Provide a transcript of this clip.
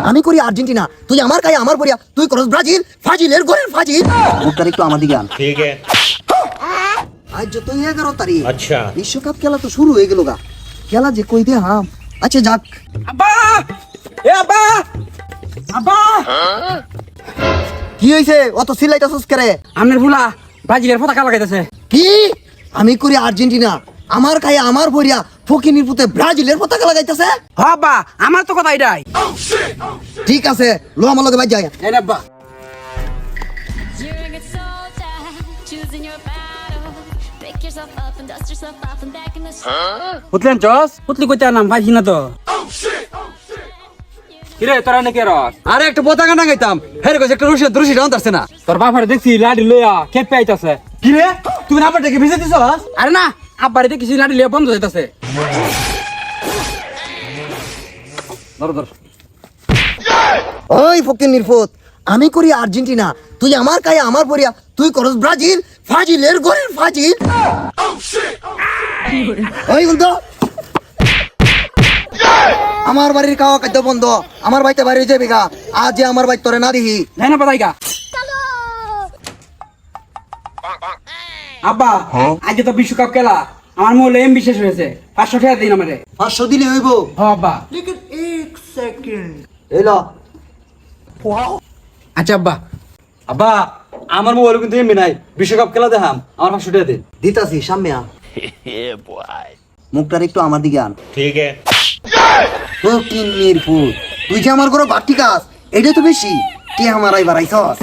আমি করি আর্জেন্টিনা, তুই আমার গায়ে আমার পরিয়া, তুই করস ব্রাজিল, ফাজিলের ঘরের ফাজিল। মুখটার একটু আমার দিকে আন। ठीक है। আজ যত 11 তারিখ, अच्छा। বিশ্বকাপ খেলা তো শুরু হয়ে গেল গা। খেলা যে কই দে হাম। আচ্ছা যাক। আব্বা এ আব্বা আব্বা কি হইছে অত সিলাইতাছস করে? আমনের ফুলা ব্রাজিলের পতাকা লাগাইতেছে। কি? আমি করি আর্জেন্টিনা, আমার গায়ে আমার পরিয়া, ফকিনির পুতে ব্রাজিলের পতাকা লাগাইতাছে। হ আব্বা আমার তো কথা এটাই। ঠিক আছে, লো আমার লগে বাজ যায়। এই নে আব্বা। You're a good soldier, choosing your battle. Pick yourself up and dust yourself off and back in the উঠলেন জস উঠলি কইতে নাম ভাই না তো। কিরে তোরা নাকি রস? আরে একটা পতাকা টাঙাইতাম, হেরে কইছে একটা রশি ডাউন তারছে না। তোর বাপারে দেখছি লাডি লইয়া খেপে আইতাছে। কি রে তুমি নাম্বারটাকে ভিজে দিছস? আরে না আব্বারে দেখছি লাডি লইয়া বন্ধ হইতাছে। ধর ধর। ওই ফকিনির পুত, আমি করি আর্জেন্টিনা, তুই আমার গায়ে আমার পরিয়া, তুই করস ব্রাজিল, ফাজিলের ঘরের ফাজিল। ওই বন্ধু, আমার বাড়ির খাওয়া খাদ্য বন্ধ, আমার বাড়িতে বাইরে যাবি গা, আজ যে আমার বাড়ি তোরে না দেখি। নাই না পাতাইকা আব্বা আজ তো বিশ্বকাপ খেলা, আমার মোবাইলে এমবি শেষ হয়েছে। 500 টাকা দিন আমারে। 500 দিলে হইব। হ আব্বা। এলো আচ্ছা আব্বা। আব্বা আমার মোবাইল কিন্তু এমবি নাই, বিশ্বকাপ খেলা দেখাম, আমার 500 টাকা দে। দিতাছি সামনে আ। মুখটার একটু আমার দিকে আন। ठीक है। ফকিনির পুত, তুই যে আমার ঘরে বাড়তি কাজ, এটা তো বেশি। কে আমার আইবার আইছস?